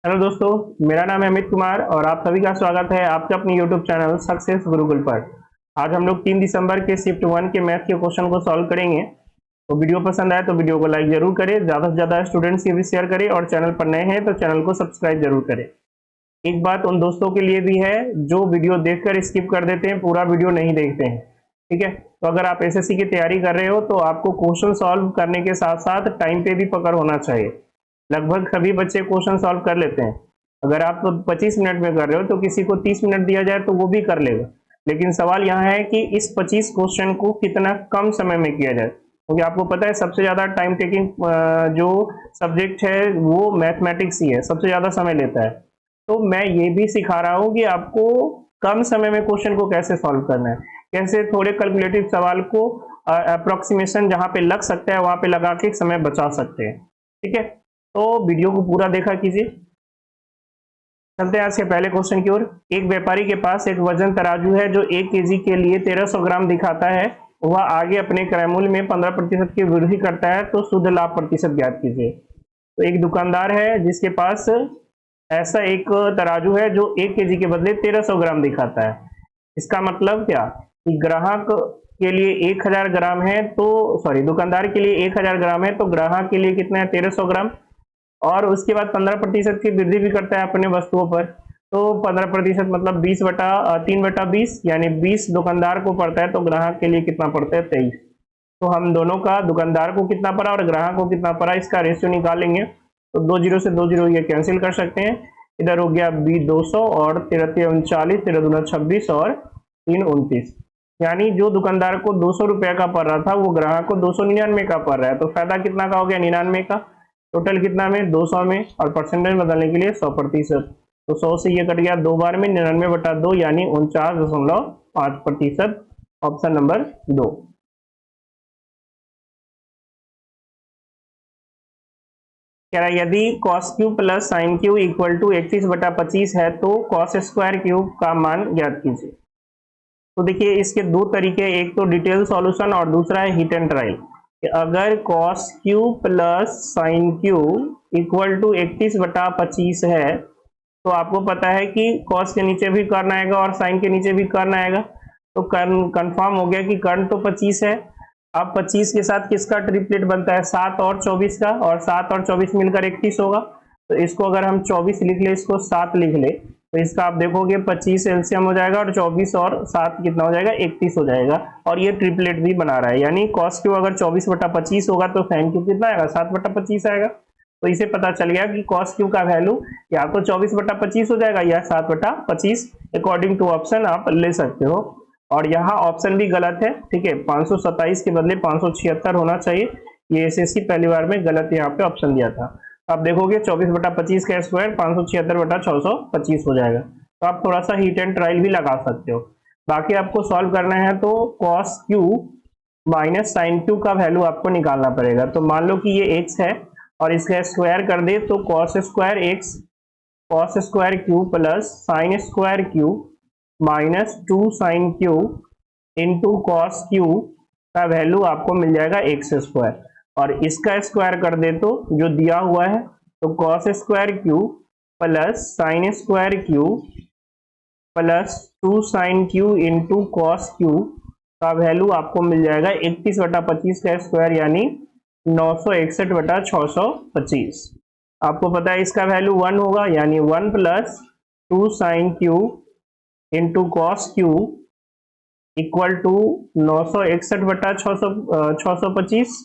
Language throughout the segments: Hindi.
हेलो दोस्तों, मेरा नाम है अमित कुमार और आप सभी का स्वागत है आपके अपने यूट्यूब चैनल सक्सेस गुरुकुल पर। आज हम लोग 3 दिसंबर के शिफ्ट 1 के मैथ के क्वेश्चन को सॉल्व करेंगे। तो वीडियो पसंद आए तो वीडियो को लाइक जरूर करें, ज़्यादा से ज़्यादा स्टूडेंट्स के भी शेयर करें और चैनल पर नए हैं तो चैनल को सब्सक्राइब जरूर करें। एक बात उन दोस्तों के लिए भी है जो वीडियो देखकर स्किप कर देते हैं, पूरा वीडियो नहीं देखते हैं। ठीक है, तो अगर आप एसएससी की तैयारी कर रहे हो तो आपको क्वेश्चन सॉल्व करने के साथ साथ टाइम पे भी पकड़ होना चाहिए। लगभग सभी बच्चे क्वेश्चन सॉल्व कर लेते हैं। अगर आप 25 मिनट में कर रहे हो तो किसी को 30 मिनट दिया जाए तो वो भी कर लेगा। लेकिन सवाल यहाँ है कि इस 25 क्वेश्चन को कितना कम समय में किया जाए, क्योंकि आपको पता है सबसे ज्यादा टाइम टेकिंग जो सब्जेक्ट है वो मैथमेटिक्स ही है, सबसे ज्यादा समय लेता है। तो मैं ये भी सिखा रहा हूँ कि आपको कम समय में क्वेश्चन को कैसे सॉल्व करना है, कैसे थोड़े कैलकुलेटिव सवाल को अप्रोक्सीमेशन जहां पे लग सकता है वहां पे लगा के समय बचा सकते हैं। ठीक है, तो वीडियो को पूरा देखा कीजिए। चलते हैं आज के पहले क्वेश्चन की ओर। एक व्यापारी के पास एक वजन तराजू है जो 1 केजी के लिए 1300 ग्राम दिखाता है। वह आगे अपने क्रय मूल्य में 15% की वृद्धि करता है, तो शुद्ध लाभ प्रतिशत ज्ञात कीजिए। तो एक दुकानदार है जिसके पास ऐसा एक तराजू है जो 1 केजी के बदले 1300 ग्राम दिखाता है। इसका मतलब क्या कि ग्राहक के लिए 1000 ग्राम है, तो सॉरी दुकानदार के लिए 1000 ग्राम है तो ग्राहक के लिए कितना है 1300 ग्राम। और उसके बाद 15% की वृद्धि भी करता है अपने वस्तुओं पर। तो 15% मतलब 3/20 यानी 20 दुकानदार को पड़ता है, तो ग्राहक के लिए कितना पड़ता है 23। तो हम दोनों का दुकानदार को कितना पड़ा और ग्राहक को कितना पड़ा इसका रेशियो निकालेंगे। तो 2 जीरो से 2 जीरो ये कैंसिल कर सकते हैं। इधर हो गया 200 और 13 39, 13×2 = 26 और 3 29। यानी जो दुकानदार को 200 रुपए का पड़ रहा था वो ग्राहक को 299 का पड़ रहा है। तो फायदा कितना का हो गया 99 का। टोटल कितना में 200 में, और परसेंटेज बदलने के लिए 100%। तो 100 से ये कट गया 2 बार में, 99/2 यानी 49.5%। Option number 2। कह रहा है यदि cos cube plus sine cube equal to 31/25 है तो cos स्क्वायर क्यूब का मान ज्ञात कीजिए। तो देखिए इसके दो तरीके, एक तो डिटेल सॉल्यूशन और दूसरा है हिट एंड ट्रायल। अगर cos cube plus sine cube equal to 31/25 है तो आपको पता है कि cos के नीचे भी कर्ण आएगा और साइन के नीचे भी कर्ण आएगा। तो कर्ण कंफर्म हो गया कि कर्ण तो 25 है। अब 25 के साथ किसका ट्रिपलेट बनता है 7 और 24 का, और 7 और 24 मिलकर 31 होगा। तो इसको अगर हम 24 लिख ले, इसको 7 लिख ले, तो इसका आप देखोगे 25 एलसीएम हो जाएगा और 24 और 7 कितना हो जाएगा 31 हो जाएगा। और ये ट्रिपलेट भी बना रहा है, यानी cos क्यूब अगर 24/25 होगा तो साइन क्यूब कितना आएगा 7/25 आएगा। तो इसे पता चल गया कि cos क्यूब का वैल्यू या तो 24/25 हो जाएगा या 7/25, अकॉर्डिंग टू ऑप्शन आप ले सकते हो। और यहाँ ऑप्शन भी गलत है। ठीक है, 527 के बदले 576 होना चाहिए। ये एसएससी पहली बार में गलत यहाँ पे ऑप्शन दिया था। आप देखोगे 24/25 का स्क्वायर 576/625 हो जाएगा। तो आप थोड़ा सा हीट एंड ट्रायल भी लगा सकते हो। बाकी आपको सॉल्व करना है तो cos cube minus sine cube का वैल्यू आपको निकालना पड़ेगा। तो मान लो कि ये x है और इसका स्क्वायर कर दे तो cos square x, cos square cube plus sine square cube minus 2 sine cube into cos cube का वैल्यू आपको मिल जाएगा एक्स स्क्वायर। और इसका स्क्वायर कर दे तो जो दिया हुआ है तो cos square cube plus sine square cube plus 2 sine cube into cos cube का वैल्यू आपको मिल जाएगा 31/25 का स्क्वायर यानी 961/625। आपको पता है इसका वैल्यू 1 होगा, यानी 1 plus 2 sine cube into cos cube equal to 961/625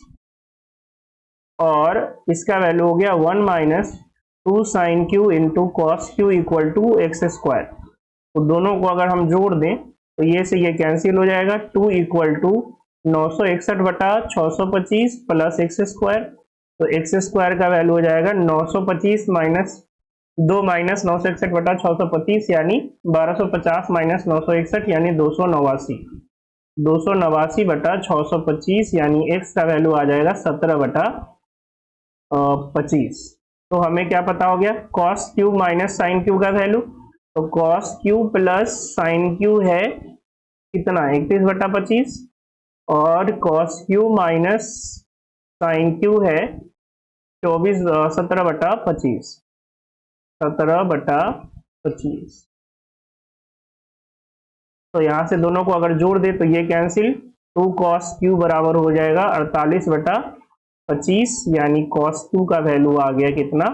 और इसका वैल्यू हो गया 1 minus 2 sine cube into cos cube equal to x square. तो दोनों को अगर हम जोड़ दें तो ये से ये कैंसिल हो जाएगा। 2 equal to 961/625 plus x square. तो एक्स स्क्वायर का वैल्यू हो जाएगा 925 माइनस 2 माइनस 961/625 यानी 1250 माइनस 961 यानी 289। 289/625 यानी x का वैल्यू आ जाएगा 17/25। तो हमें क्या पता हो गया cos cube minus sine cube का वैल्यू। तो cos cube plus sine cube है कितना 31/25 और cos cube minus sine cube है 17/25। 17/25। तो यहाँ से दोनों को अगर जोड़ दे तो ये कैंसिल, 2 cos क्यू बराबर हो जाएगा 48/25, यानी cos क्यू का वैल्यू आ गया कितना,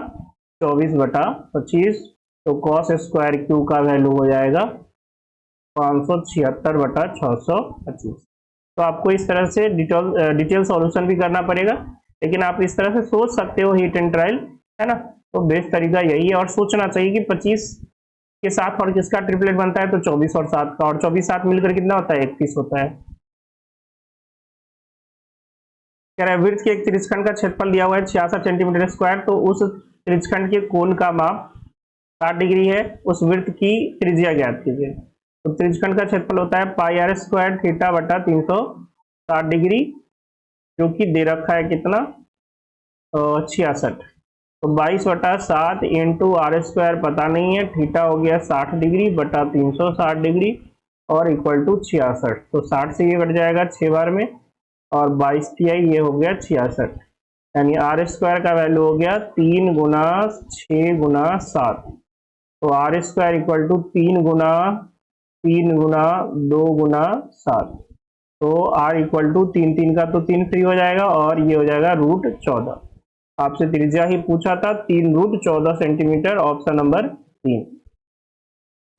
24/25। तो cos स्क्वायर क्यू का वैल्यू हो जाएगा 576/625। तो आपको इस तरह से डिटेल सॉल्यूशन भी करना पड़ेगा, लेकिन आप इस तरह से सोच सकते हो हीट एंड ट्रायल, है ना। तो बेस्ट तरीका यही है, और सोचना चाहिए कि 25 के साथ और किसका ट्रिपलेट बनता है, तो 24 और 7 का, और 24 7 मिलकर कितना होता है, 31 होता है। कह रहा है वृत्त के एक त्रिज्यखंड का क्षेत्रफल दिया हुआ है 66 सेंटीमीटर स्क्वायर, तो उस त्रिज्यखंड के कोण का माप 60 डिग्री है, उस वृत्त की त्रिज्या ज्ञात कीजिए। तो त्रिज्यखंड का क्षेत्रफल होता है पाई आर स्क्वायर थीटा बटा 360 डिग्री, जो कि दे रखा है कितना, 66। तो 22/7 इंटू आर स्क्वायर पता नहीं है, थीटा हो गया 60 डिग्री बटा 360 डिग्री और इक्वल टू 66। तो 60 से ये कट जाएगा 6 बार में, और 22 TI ये हो गया 66, यानी आर स्क्वायर का वैल्यू हो गया 3 गुना 6 गुना 7। तो आर स्क्वायर इक्वल टू 3 गुना 2 गुना 7। तो आर इक्वल टू 3 का तो 3 फ्री हो जाएगा, और ये हो जाएगा √14। आपसे त्रिज्या ही पूछा था, 3√14 सेंटीमीटर, ऑप्शन नंबर 3।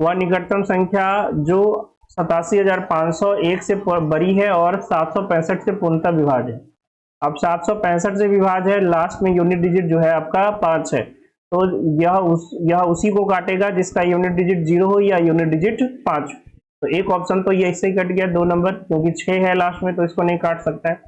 वह निकटतम संख्या जो 87,501 से बड़ी है और 765 से पूर्णतः विभाज्य है। अब 765 से विभाज्य है, लास्ट में यूनिट डिजिट जो है आपका 5 है, तो यह उसी को काटेगा जिसका यूनिट डिजिट 0 हो या यूनिट डिजिट 5। तो एक ऑप्शन तो ये इससे ही कट गया 2 नंबर, क्योंकि 6 है लास्ट में, तो इसको नहीं काट सकता है।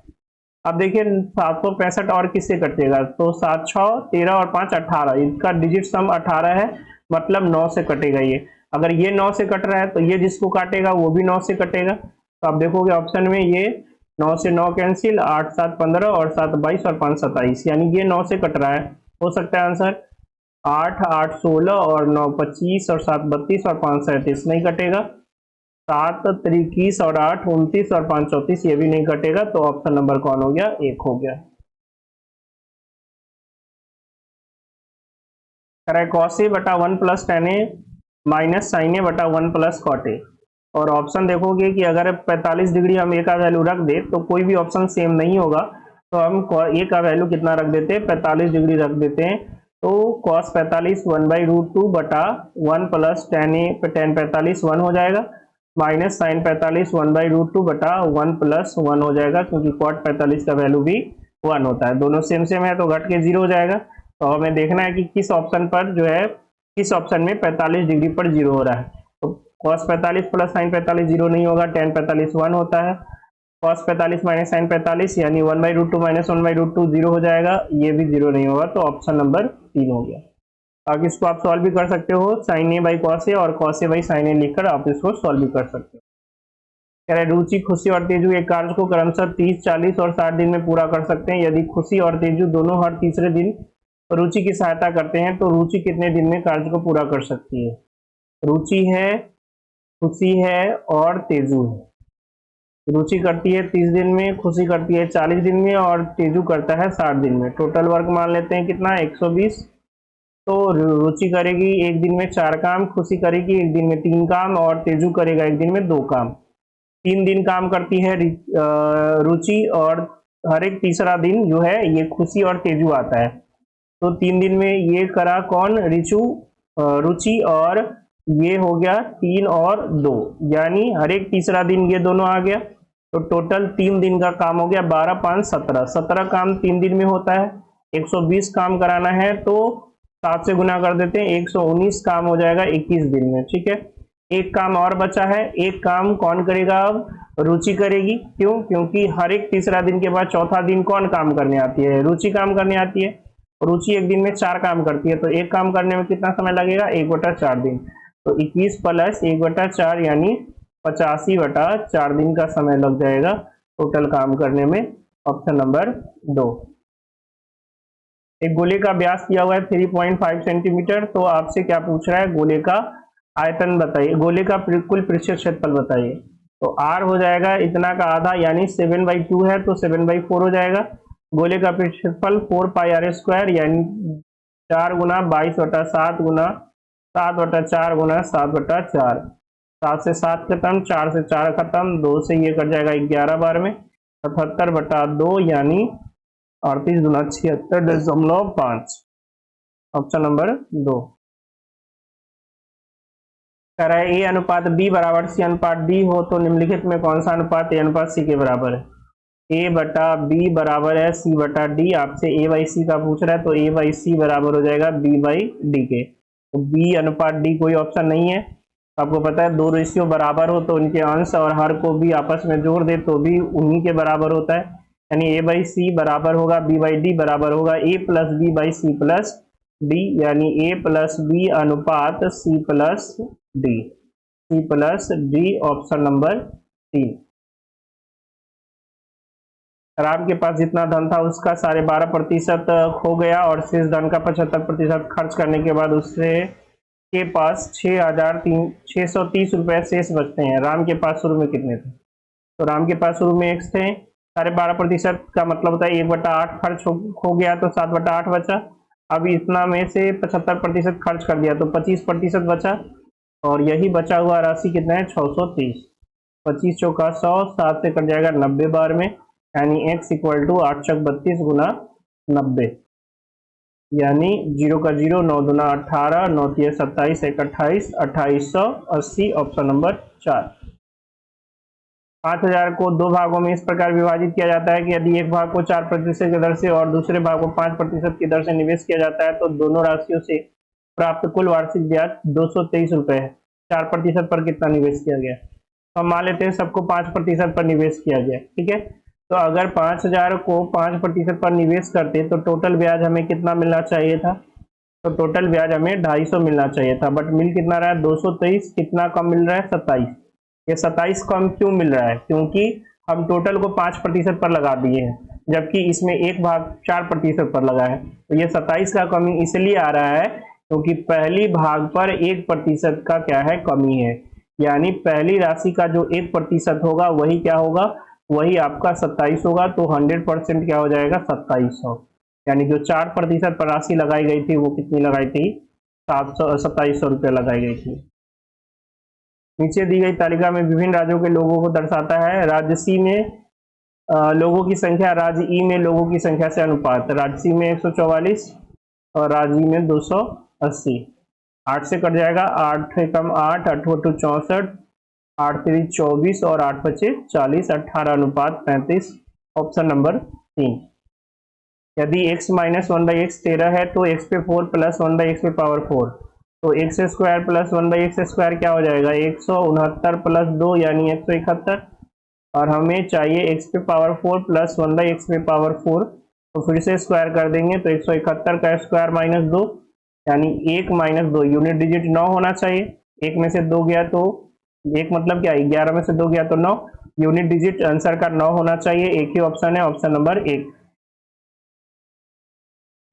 अब देखिए 765 और किससे कटेगा, तो 7 6 13 और 5 18, इसका डिजिट सम 18 है, मतलब 9 से कटेगा ये। अगर ये 9 से कट रहा है तो ये जिसको काटेगा वो भी 9 से कटेगा। तो आप देखोगे ऑप्शन में ये 9 से 9 कैंसिल, 8 7 15 और 7 22 और 5 27, यानी ये 9 से कट रहा है। हो सकता है आंसर 8 8 16 और 9 25 और 7 32 और 5 37 नहीं कटेगा। 7 21 और 8 29 और 5 34 ये भी नहीं कटेगा। तो ऑप्शन नंबर कौन हो गया, 1 हो गया। cos a बटा 1 plus tan a minus sine A बटा 1 प्लस कॉट ए। और ऑप्शन देखोगे कि अगर 45 डिग्री हम ए का वैल्यू रख दे तो कोई भी ऑप्शन सेम नहीं होगा, तो हम ए का वैल्यू कितना रख देते हैं, 45 डिग्री रख देते हैं। तो cos 45 1/√2 बटा 1 प्लस tan 45 1 हो जाएगा, माइनस साइन 45 1/√2 बटा 1 प्लस 1 हो जाएगा, क्योंकि cot 45 का वैल्यू भी 1 होता है। दोनों सेम सेम है तो घट के 0 हो जाएगा। तो हमें देखना है कि किस ऑप्शन पर जो है, किस ऑप्शन में 45 डिग्री पर 0 हो रहा है। तो cos 45 प्लस साइन 45 0 नहीं होगा, tan 45 1 होता है, cos 45 माइनस साइन 45 यानी 1/√2 माइनस 1/√2 0 हो जाएगा, ये भी 0 नहीं होगा। तो ऑप्शन नंबर 3 हो गया। अब इसको आप सॉल्व भी कर सकते हो, sign A by cos A और कॉस ए बाई साइन ए लिखकर आप इसको सॉल्व भी कर सकते हो। कह रहे रुचि, खुशी और तेजू एक कार्य को क्रमशः 30 40 और 60 दिन में पूरा कर सकते हैं। यदि खुशी और तेजू दोनों हर तीसरे दिन रुचि की सहायता करते हैं तो रुचि कितने दिन में कार्य को पूरा कर सकती है। रुचि है, खुशी है और तेजू है। रुचि करती है 30 दिन में, खुशी करती है 40 दिन में और तेजू करता है 60 दिन में। टोटल वर्क मान लेते हैं कितना, 120। तो रुचि करेगी एक दिन में 4 काम, खुशी करेगी एक दिन में 3 काम और तेजू करेगा एक दिन में 2 काम। 3 दिन काम करती है रुचि, और हर एक तीसरा दिन जो है ये खुशी और तेजू आता है। तो 3 दिन में ये करा कौन, रुचि, और ये हो गया 3 और 2, यानी हर एक तीसरा दिन ये दोनों आ गया। तो टोटल 3 दिन का काम हो गया, 12 5 17, 17 काम 3 दिन में होता है। 120 काम कराना है तो 7 से गुना कर देते हैं, 119 काम हो जाएगा 21 दिन में। ठीक है, एक काम और बचा है, एक काम कौन करेगा, अब रुचि करेगी। क्यों, क्योंकि हर एक तीसरा दिन के बाद चौथा दिन कौन काम करने आती है, रुचि काम करने आती है। रुचि एक दिन में 4 काम करती है, तो एक काम करने में कितना समय लगेगा, 1/4 दिन। तो 21 प्लस 1/4 यानी 85/4 दिन का समय लग जाएगा टोटल काम करने में। Option number 2। एक गोले का व्यास दिया हुआ है 3.5 सेंटीमीटर, तो आपसे क्या पूछ रहा है, गोले का आयतन बताइए, गोले का कुल पृष्ठीय क्षेत्रफल बताइए। तो r हो जाएगा इतना का आधा, यानी 7/2 है तो 7/4 हो जाएगा। गोले का पृष्ठफल 4 पाई r स्क्वायर यानी 4 गुना 22/7 गुना 7/4 गुना 7/4। 7 से 7 खत्म, 4 से 4 खत्म, 2 से ये कट जाएगा 11 बार में, 77/2 यानी 38 गुना 76.5। Option number 2। कह रहा है ए अनुपात बी बराबर सी अनुपात डी हो तो निम्नलिखित में कौन सा अनुपात ए अनुपात सी के बराबर है। ए बटा बी बराबर है सी बटा डी। आपसे ए बाई सी का पूछ रहा है तो ए बाई सी बराबर हो जाएगा बी बाई डी के। तो बी अनुपात डी कोई ऑप्शन नहीं है। आपको पता है दो रेशियो बराबर हो तो उनके अंश और हर को भी आपस में जोड़ दे तो भी उन्हीं के बराबर होता है। यानी ए बाई सी बराबर होगा बी बाई डी बराबर होगा A plus B by C plus D, यानी ए प्लस बी अनुपात C plus D. C plus D option number 3। Ram के पास जितना धन था उसका 12.5% खो गया और शेष धन का 75% खर्च करने के बाद उससे के पास 6,630 रुपए शेष बचते हैं। राम के पास शुरू में कितने थे? तो राम के पास शुरू में x थे, 12.5% का मतलब होता है 1/8 खर्च हो गया तो 7/8 बचा। अब इतना में से 75% खर्च कर दिया तो 25% बचा और यही बचा हुआ राशि कितना है 630। 25 चौका 100, 7 से कट जाएगा 90 बार में, यानी x इक्वल टू 8 चौक 32 गुना 90, यानी 0 का 0, 9 दूना 18, 9 तिया 27, 1 28, 2880 ऑप्शन नंबर 4। 5000 को दो भागों में इस प्रकार विभाजित किया जाता है कि यदि एक भाग को 4% की दर से और दूसरे भाग को 5% की दर से निवेश किया जाता है तो दोनों राशियों से प्राप्त कुल वार्षिक ब्याज 223 रुपए है। 4% पर कितना निवेश किया गया? तो हम मान लेते हैं सबको 5% पर निवेश किया गया, ठीक है। तो अगर 5000 को 5% पर निवेश करते तो टोटल ब्याज हमें कितना मिलना चाहिए था? तो टोटल ब्याज हमें 250 मिलना चाहिए था, बट मिल कितना रहा है 223। कितना कम मिल रहा है? 27। ये 27 कम क्यों मिल रहा है? क्योंकि हम टोटल को 5% पर लगा दिए हैं, जबकि इसमें एक भाग 4% पर लगा है। तो ये 27 का कमी इसलिए आ रहा है क्योंकि पहली भाग पर 1% का क्या है? कमी है। यानी पहली राशि का जो 1% होगा वही क्या होगा? वही आपका 27 होगा। तो 100% क्या हो जाएगा? 2700। यानी जो 4% पर राशि लगाई गई थी वो कितनी लगाई थी? 2700 रुपये लगाई गई थी। नीचे दी गई तालिका में विभिन्न राज्यों के लोगों को दर्शाता है। राज्य सी में लोगों की संख्या राज्य ई में लोगों की संख्या से अनुपात। राज्य सी में 144 और राज्य ई में 280। 8 से कट जाएगा, 8 कम 8, 8 2 64, 8 3 24 और 8 5 40, 18:35 ऑप्शन नंबर 3। यदि x माइनस 1/x 13 है तो x पे 4 प्लस 1/x पे पावर 4, तो x square plus 1/x square क्या हो जाएगा? 169 प्लस 2 यानी 171, और हमें चाहिए x पे पावर 4 प्लस 1/x पे पावर 4, तो फिर से स्क्वायर कर देंगे तो 171 का स्क्वायर माइनस 2 यानी 1 माइनस 2। यूनिट डिजिट 9 होना चाहिए। 1 में से 2 गया तो 1 मतलब क्या? 11 में से 2 गया तो 9। यूनिट डिजिट आंसर का 9 होना चाहिए। एक ही ऑप्शन है, ऑप्शन नंबर 1।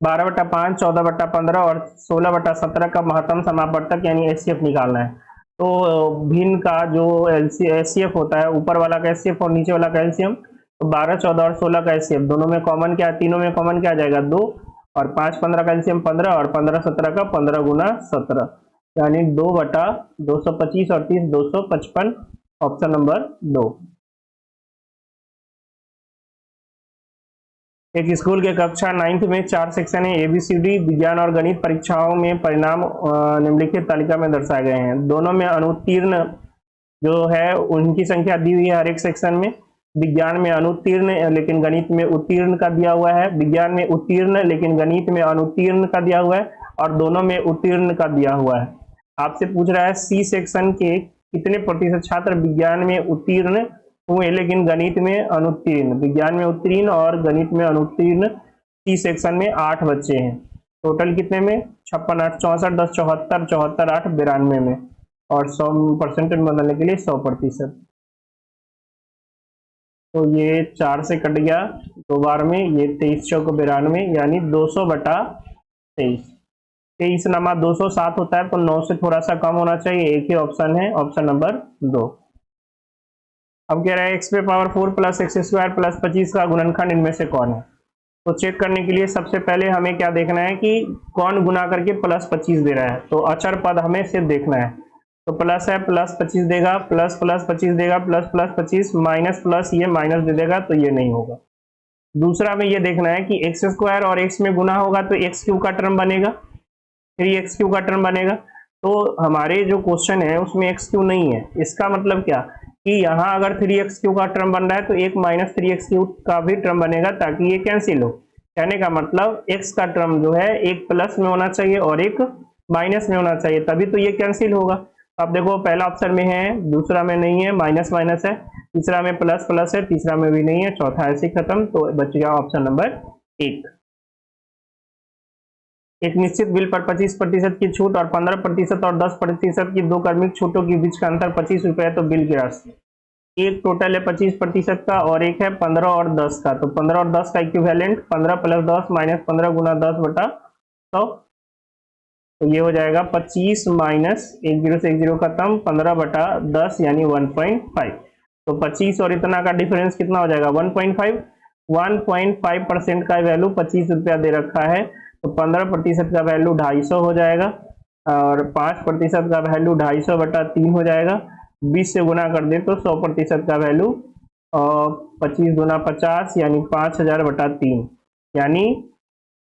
12/5, 14/15 और 16/17 का महत्तम समापवर्तक यानी एचसीएफ निकालना है। तो भिन्न का जो एचसीएफ होता है, ऊपर वाला का एचसीएफ और नीचे वाला का एलसीएम, तो 12, 14 और 16 का एचसीएफ दोनों में कॉमन क्या? तीनों में कॉमन क्या आ जाएगा? 2, और 5, 15 का एलसीएम 15 और 15, 17 का 15 गुना 17, यानी 2/225 और 30 255 ऑप्शन नंबर 2। एक स्कूल के कक्षा 9th में 4 सेक्शन है ABCD विज्ञान और गणित परीक्षाओं में परिणाम निम्नलिखित तालिका में दर्शाए गए हैं। दोनों में अनुत्तीर्ण जो है उनकी संख्या दी हुई है हर एक सेक्शन में। विज्ञान में अनुत्तीर्ण लेकिन गणित में उत्तीर्ण का दिया हुआ है, विज्ञान में उत्तीर्ण लेकिन गणित में अनुत्तीर्ण का दिया हुआ है, और दोनों में उत्तीर्ण का दिया हुआ है। आपसे पूछ रहा है सी सेक्शन के कितने प्रतिशत छात्र विज्ञान में उत्तीर्ण हुए लेकिन गणित में अनुत्तीर्ण। विज्ञान में उत्तीर्ण और गणित में अनुत्तीर्ण सी सेक्शन में 8 बच्चे हैं। टोटल कितने में? 56, 8, 64, 10, 74, 74, 8, 92 में, और 100% बदलने के लिए 100%। तो ये 4 से कट गया 2 बार में, ये 23 चौक 92 यानी 200/23। 23 नमा 207 होता है तो 9 से थोड़ा सा कम होना चाहिए। एक ही ऑप्शन है, ऑप्शन नंबर 2। अब कह रहा है x पे power 4 plus x square plus 25 का गुणनखंड इनमें से कौन है? तो चेक करने के लिए सबसे पहले हमें क्या देखना है कि कौन गुना करके प्लस 25 दे रहा है। तो अचर पद हमें सिर्फ देखना है। तो प्लस है, प्लस 25 देगा, प्लस प्लस 25 देगा, प्लस प्लस 25, माइनस प्लस ये माइनस दे देगा, तो ये नहीं होगा। दूसरा में ये देखना है कि एक्स स्क्वायर और एक्स में गुना होगा तो एक्स क्यू का टर्म बनेगा, 3x³ का टर्म बनेगा। तो हमारे जो क्वेश्चन है उसमें x³ नहीं है। इसका मतलब क्या कि यहाँ अगर 3x³ का टर्म बन रहा है तो एक माइनस 3x³ का भी टर्म बनेगा ताकि ये कैंसिल हो। कहने का मतलब x का टर्म जो है एक प्लस में होना चाहिए और एक माइनस में होना चाहिए, तभी तो ये कैंसिल होगा। अब देखो पहला ऑप्शन में है, दूसरा में नहीं है, माइनस माइनस है, तीसरा में प्लस प्लस है, तीसरा में भी नहीं है, चौथा ऐसे खत्म। तो बच गया ऑप्शन नंबर 1। एक निश्चित बिल पर 25% की छूट और 15% और 10% की दो क्रमिक छूटों के बीच का अंतर 25 रुपए है, तो बिल की राशि। एक टोटल है 25% का और एक है 15 और 10 का। तो 15 और 10 का इक्विवेलेंट 15 प्लस 10 माइनस 15 गुना 10 बटा 100। तो ये हो जाएगा 25 माइनस 1 0 से 1 0 खत्म, 15 बटा 10 यानी 1.5। तो 25 और इतना का डिफरेंस कितना हो जाएगा 1.5। 1.5% का वैल्यू 25 रुपया दे रखा है, तो 15% का वैल्यू 250 हो जाएगा और 5% का वैल्यू 250 बटा 3 हो जाएगा। 20 से गुना कर दे तो 100% का वैल्यू 25 गुना 50 यानी 5000 बटा 3 यानी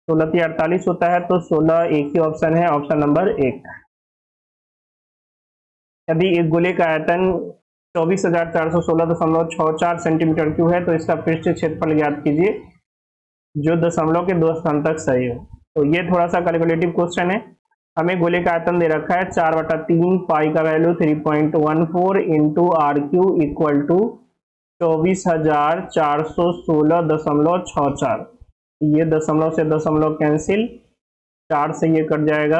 16 × 48 होता है। तो 16 एक ही ऑप्शन है, ऑप्शन नंबर 1। यदि एक गोले का आयतन 24,416.64 सेंटीमीटर क्यूब है तो इसका पृष्ठ क्षेत्रफल ज्ञात कीजिए जो दशमलव के 2 स्थान तक सही हो। तो ये थोड़ा सा कैलकुलेटिव क्वेश्चन है। हमें गोले का आयतन दे रखा है 4/3, पाई का value 3.14 into RQ equal to 24,416.64। ये दशमलव से दशमलव कैंसिल, 4 से ये कट जाएगा,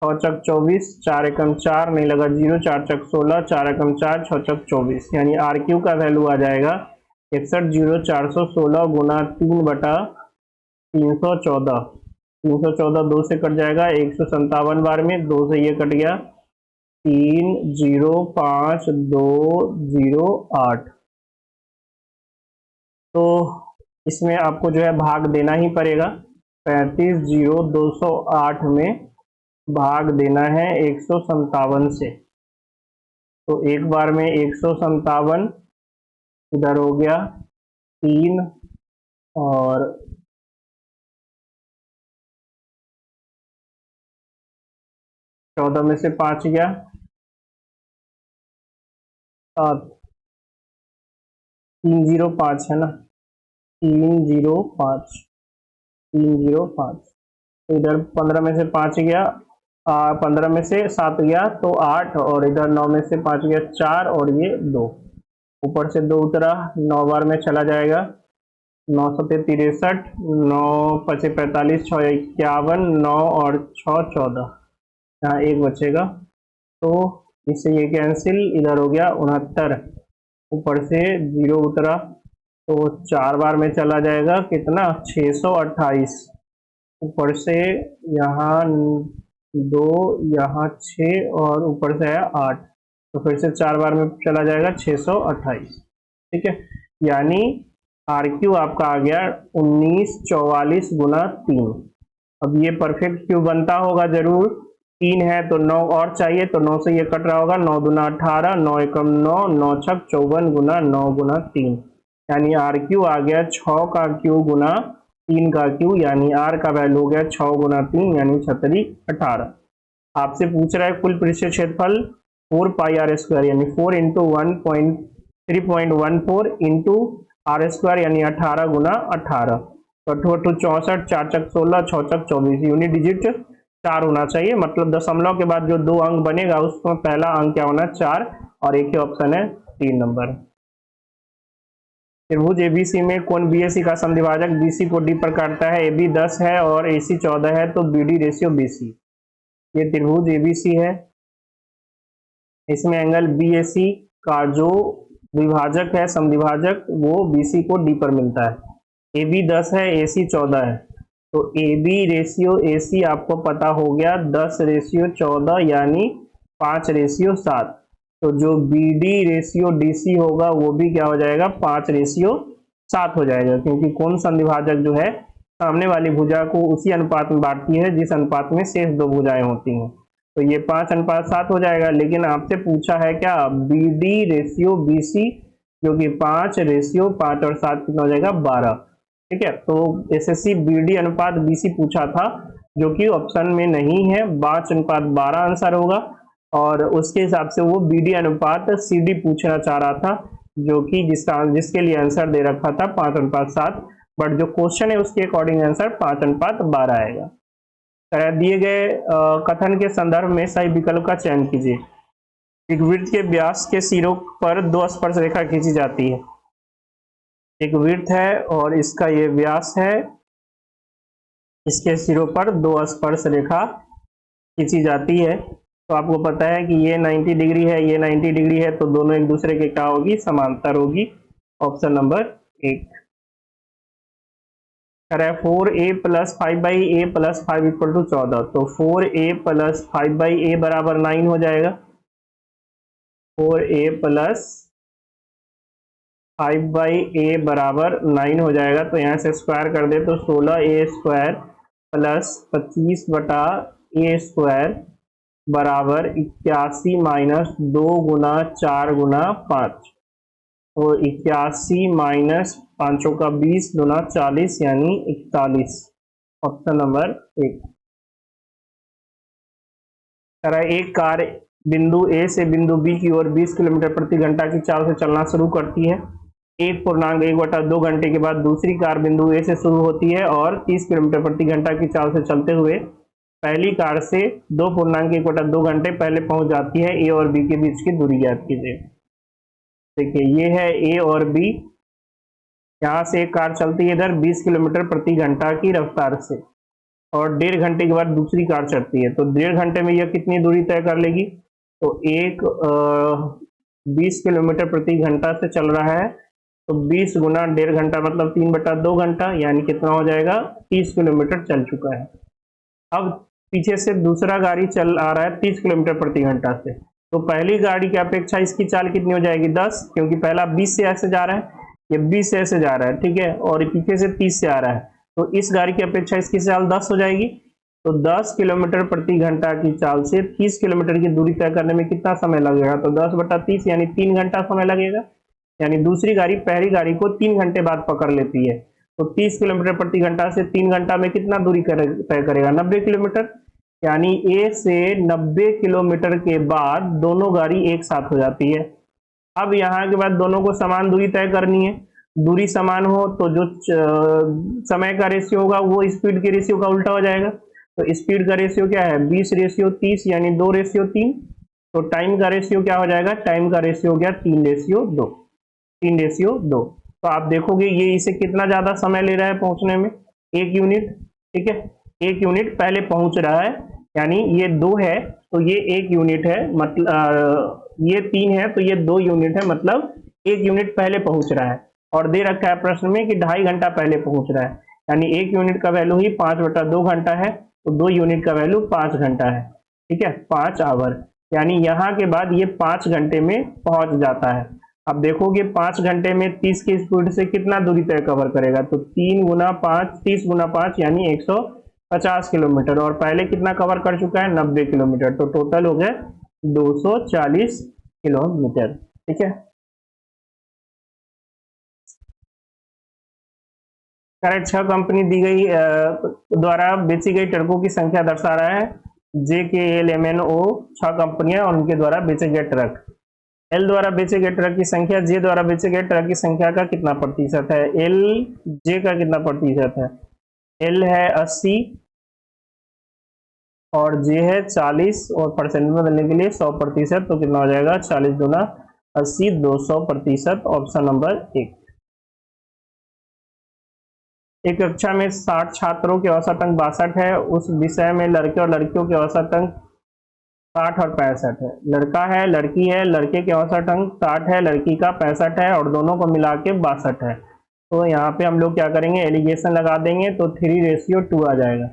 6 चक 24, 4 एकम 4 नहीं लगा 0, 4 चक 16, 4 एकम 4, 6 चक 24 यानी RQ का वैल्यू आ जाएगा 61,0416 गुना 3 बटा 314। 314 2 से कट जाएगा, 157 बार में 2 से ये कट गया, 305,208। तो इसमें आपको जो है भाग देना ही पड़ेगा। 35,0208 में भाग देना है 157 से। तो एक बार में 157 इधर हो गया 3 और 14 में से 5 गया 7, 305 है ना, 305। तो इधर 15 में से 5 गया, 15 में से 7 गया तो 8 और इधर 9 में से 5 गया 4 और ये 2, ऊपर से 2 उतरा, 9 बार में चला जाएगा, 9 7 63, 9 5 45, 6 51, 9 और 6 14, यहाँ एक बचेगा तो इससे ये कैंसिल, इधर हो गया 69, ऊपर से 0 उतरा तो 4 बार में चला जाएगा कितना 628, ऊपर से यहाँ 2 यहाँ 6 और ऊपर से है 8, तो फिर से 4 बार में चला जाएगा 628। ठीक है, यानी RQ आपका आ गया 1944 गुना 3। अब ये परफेक्ट क्यूब बनता होगा जरूर, 3 है तो 9 और चाहिए, तो 9 से ये कट रहा होगा, 9 दूना 18, 9 एकम 9, 9 छक 54 गुना 9 गुना 3 यानी RQ आ गया 6 का क्यू गुना 3 का क्यू, यानी R का वैल्यू हो गया 6 गुना 3 यानी 36 18। आपसे पूछ रहा है कुल पृष्ठ क्षेत्रफल 4 पाई R स्क्वायर यानी 4 इंटू 3.14 इंटू R स्क्वायर यानी 18 गुना 18। तो 64, 4 चक 16, 6 चक 24, यूनिट डिजिट 4 होना चाहिए, मतलब दशमलव के बाद जो 2 अंक बनेगा उसमें पहला अंक क्या होना 4 और एक ही ऑप्शन है 3 नंबर। त्रिभुज ABC में कोण BAC का समद्विभाजक BC को D पर काटता है, AB 10 है और AC 14 है, तो BD रेशियो BC। ये त्रिभुज ABC है, इसमें एंगल BAC का जो विभाजक है समद्विभाजक वो BC को D पर मिलता है। AB 10 है, AC 14 है, तो AB रेशियो AC आपको पता हो गया 10/14 यानी 5/7। तो जो BD रेशियो DC होगा वो भी क्या हो जाएगा 5/7 7 हो जाएगा, क्योंकि कोण संधिभाजक जो है सामने वाली भुजा को उसी अनुपात में बांटती है जिस अनुपात में शेष दो भुजाएं होती हैं। तो ये 5:7 हो जाएगा। लेकिन आपसे पूछा है क्या, BD रेशियो BC, जो कि 5:5 और 7 कितना हो जाएगा 12। ठीक है, तो SSC BD अनुपात BC पूछा था, जो कि ऑप्शन में नहीं है। 5:12 आंसर होगा, और उसके हिसाब से वो BD अनुपात CD पूछना चाह रहा था, जो कि जिसके लिए आंसर दे रखा था 5:7, बट जो क्वेश्चन है उसके अकॉर्डिंग आंसर 5:12 आएगा। दिए गए कथन के संदर्भ में सही विकल्प का चयन कीजिए। एक वृत्त के व्यास के सिरों पर 2 स्पर्श रेखा खींची जाती है। एक वृत्त है और इसका ये व्यास है, इसके सिरों पर 2 स्पर्श रेखा खींची जाती है। तो आपको पता है कि ये 90 डिग्री है, ये 90 डिग्री है, तो दोनों एक दूसरे के क्या होगी, समांतर होगी। Option number 1। 4a + 5/a + 5 = 14, तो 4a + 5/a बराबर 9 हो जाएगा। 4a + 5/a बराबर 9 हो जाएगा। तो यहाँ से स्क्वायर कर दे तो 16a² + 25/a² बराबर 81 - 2 × 4 × 5, तो 81 - 5 का 20 × 40 यानी 41। Option number 1। एक कार बिंदु A से बिंदु B की ओर 20 किलोमीटर प्रति घंटा की चाल से चलना शुरू करती है। 1.1/2 घंटे के बाद दूसरी कार बिंदु A से शुरू होती है और 30 किलोमीटर प्रति घंटा की चाल से चलते हुए पहली कार से 2.1/2 घंटे पहले पहुंच जाती है। A और B के बीच की दूरी ज्ञात कीजिए। देखिए, ये है A और B। यहाँ से एक कार चलती है इधर 20 किलोमीटर प्रति घंटा की रफ्तार से, और 1.5 घंटे के बाद दूसरी कार चलती है। तो 1.5 घंटे में यह कितनी दूरी तय कर लेगी, तो 20 किलोमीटर प्रति घंटा से चल रहा है, तो 20 × 1.5 घंटा मतलब 3/2 घंटा, यानी कितना हो जाएगा, 30 किलोमीटर चल चुका है। अब पीछे से दूसरा गाड़ी चल आ रहा है 30 किलोमीटर प्रति घंटा से, तो पहली गाड़ी की अपेक्षा इसकी चाल कितनी हो जाएगी, 10, क्योंकि पहला 20 से ऐसे जा रहा है, ये 20 से ऐसे जा रहा है, ठीक है, और पीछे से 30 से आ रहा है, तो इस गाड़ी की अपेक्षा इसकी चाल 10 हो जाएगी। तो 10 किलोमीटर प्रति घंटा की चाल से 30 किलोमीटर की दूरी तय करने में कितना समय लगेगा, तो 10/30 यानी 3 घंटा समय लगेगा। यानी दूसरी गाड़ी पहली गाड़ी को 3 घंटे बाद पकड़ लेती है। तो 30 किलोमीटर प्रति घंटा से 3 घंटा में कितना दूरी तय करेगा, 90 किलोमीटर। यानी A से 90 किलोमीटर के बाद दोनों गाड़ी एक साथ हो जाती है। अब यहाँ के बाद दोनों को समान दूरी तय करनी है। दूरी समान हो तो जो समय का रेशियो होगा वो स्पीड के रेशियो का उल्टा हो जाएगा। तो स्पीड का रेशियो क्या है, 20:30 यानी 2:3। तो टाइम का रेशियो क्या हो जाएगा, टाइम का रेशियो हो गया 3:2। 3:2। तो आप देखोगे ये इसे कितना ज्यादा समय ले रहा है पहुंचने में, 1 यूनिट। ठीक है, 1 यूनिट पहले पहुंच रहा है, यानी ये 2 है तो ये 1 यूनिट है, मतलब ये 3 है तो ये 2 यूनिट है, मतलब 1 यूनिट पहले पहुंच रहा है। और दे रखा है प्रश्न में कि 2.5 घंटा पहले पहुंच रहा है, यानी 1 यूनिट का वैल्यू ही 5/2 घंटा है, तो 2 यूनिट का वैल्यू 5 घंटा है। ठीक है, 5 आवर, यानी यहाँ के बाद ये 5 घंटे में पहुंच जाता है। अब देखोगे 5 घंटे में 30 की स्पीड से कितना दूरी तय कवर करेगा, तो 3 × 5, 30 × 5 यानी 150 किलोमीटर, और पहले कितना कवर कर चुका है, 90 किलोमीटर। तो टोटल हो गए 240 किलोमीटर। ठीक है, करेक्ट। 6 कंपनी दी गई द्वारा बेची गई ट्रकों की संख्या दर्शा रहा है। JKL MNO 6 कंपनियां और उनके द्वारा बेचे गए ट्रक। L द्वारा बेचे गए ट्रक की संख्या J द्वारा बेचे गए ट्रक की संख्या का कितना प्रतिशत है, L J का कितना प्रतिशत है, L है 80 और J है 40, और परसेंट में बदलने के लिए 100%, तो कितना हो जाएगा, 40 × 80 200%। Option number 1। एक कक्षा में 60 छात्रों के औसत अंक 62 है, उस विषय में लड़के और लड़कियों के औसत अंक 60 और 65 है। लड़का है, लड़की है, लड़के के औसत अंक 60 है, लड़की का 65 है, और दोनों को मिला के 62 है। तो यहाँ पे हम लोग क्या करेंगे, एलिगेशन लगा देंगे, तो 3:2 आ जाएगा।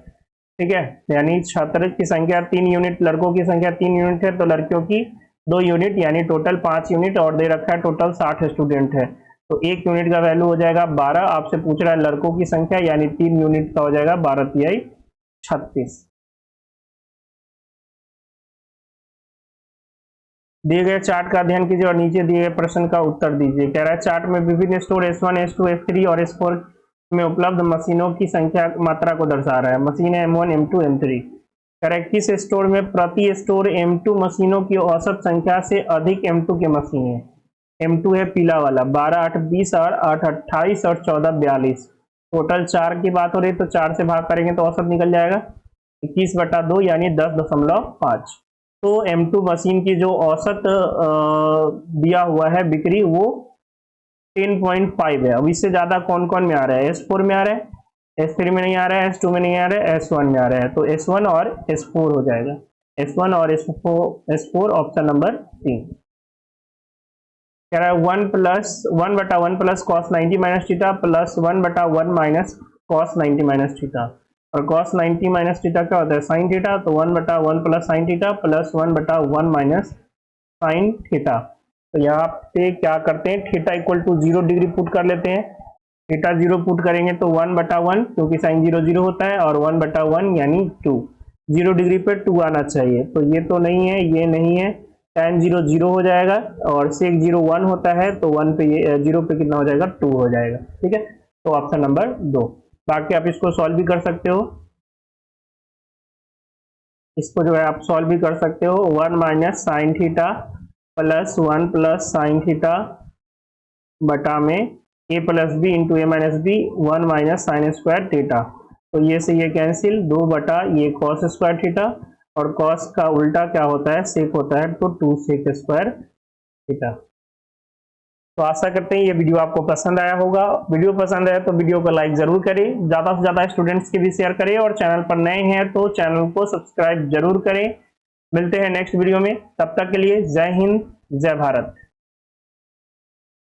ठीक है, यानी छात्र की संख्या 3 यूनिट, लड़कों की संख्या 3 यूनिट है, तो लड़कियों की 2 यूनिट, यानी टोटल 5 यूनिट, और दे रखा है टोटल 60 स्टूडेंट है। तो 1 यूनिट का वैल्यू हो जाएगा 12। आपसे पूछ रहा है लड़कों की संख्या, यानी 3 यूनिट का हो जाएगा 12 तिहाई 36। दिए गए चार्ट का अध्ययन कीजिए और नीचे दिए गए प्रश्न का उत्तर दीजिए। कह रहा है चार्ट में विभिन्न स्टोर S1, S2, S3 और S4 में उपलब्ध मशीनों की संख्या मात्रा को दर्शा रहा है। Machine M1, M2, M3। कह रहा है किस स्टोर में प्रति स्टोर M2 मशीनों की औसत संख्या से अधिक M2 की मशीन है। M2 है पीला वाला, 12, 8, 20 और 8, 28 और 14, 42। टोटल 4 की बात हो रही है तो 4 से भाग करेंगे तो औसत निकल जाएगा 21/2 यानी 10.5। तो M2 मशीन की जो औसत दिया हुआ है बिक्री वो 10.5 है। अब इससे ज्यादा कौन कौन में आ रहा है, S4 में आ रहा है, S3 में नहीं आ रहा है, S2 में नहीं आ रहा है, S1 में आ रहा है। तो S1 और S4 हो जाएगा, S1 और S4 ऑप्शन नंबर 3। कह रहा है 1 plus cos 90 minus theta plus 1/1 minus cos 90 minus theta. और cos 90 माइनस थीटा क्या होता है, साइन थीटा। तो 1/1 plus sine theta plus 1/1 minus sine theta. तो यहाँ पे क्या करते हैं, theta equal to 0 degree put कर लेते हैं। थीटा 0 पुट करेंगे तो 1/1 क्योंकि साइन 0 0 होता है और 1/1 यानी 2। 0 डिग्री पे 2 आना चाहिए, तो ये तो नहीं है, ये नहीं है। tan 0 0 हो जाएगा और sec 0 1 होता है, तो 1 पे ये 0 पे कितना हो जाएगा, 2 हो जाएगा। ठीक है, तो ऑप्शन नंबर 2। बाकी आप इसको सॉल्व भी कर सकते हो, इसको जो है आप सॉल्व भी कर सकते हो। 1 minus sine theta plus 1 plus sine theta बटा में a plus b into a minus b 1 minus sine square theta. तो ये से ये कैंसिल, 2 बटा ये कॉस स्क्वायर थीटा और कॉस का उल्टा क्या होता है, सेक होता है, तो 2 सेक स्क्वायर थीटा। तो आशा करते हैं ये वीडियो आपको पसंद आया होगा। वीडियो पसंद आया तो वीडियो को लाइक जरूर करें, ज्यादा से ज्यादा स्टूडेंट्स के भी शेयर करें और चैनल पर नए हैं तो चैनल को सब्सक्राइब जरूर करें। मिलते हैं नेक्स्ट वीडियो में, तब तक के लिए जय हिंद, जय भारत।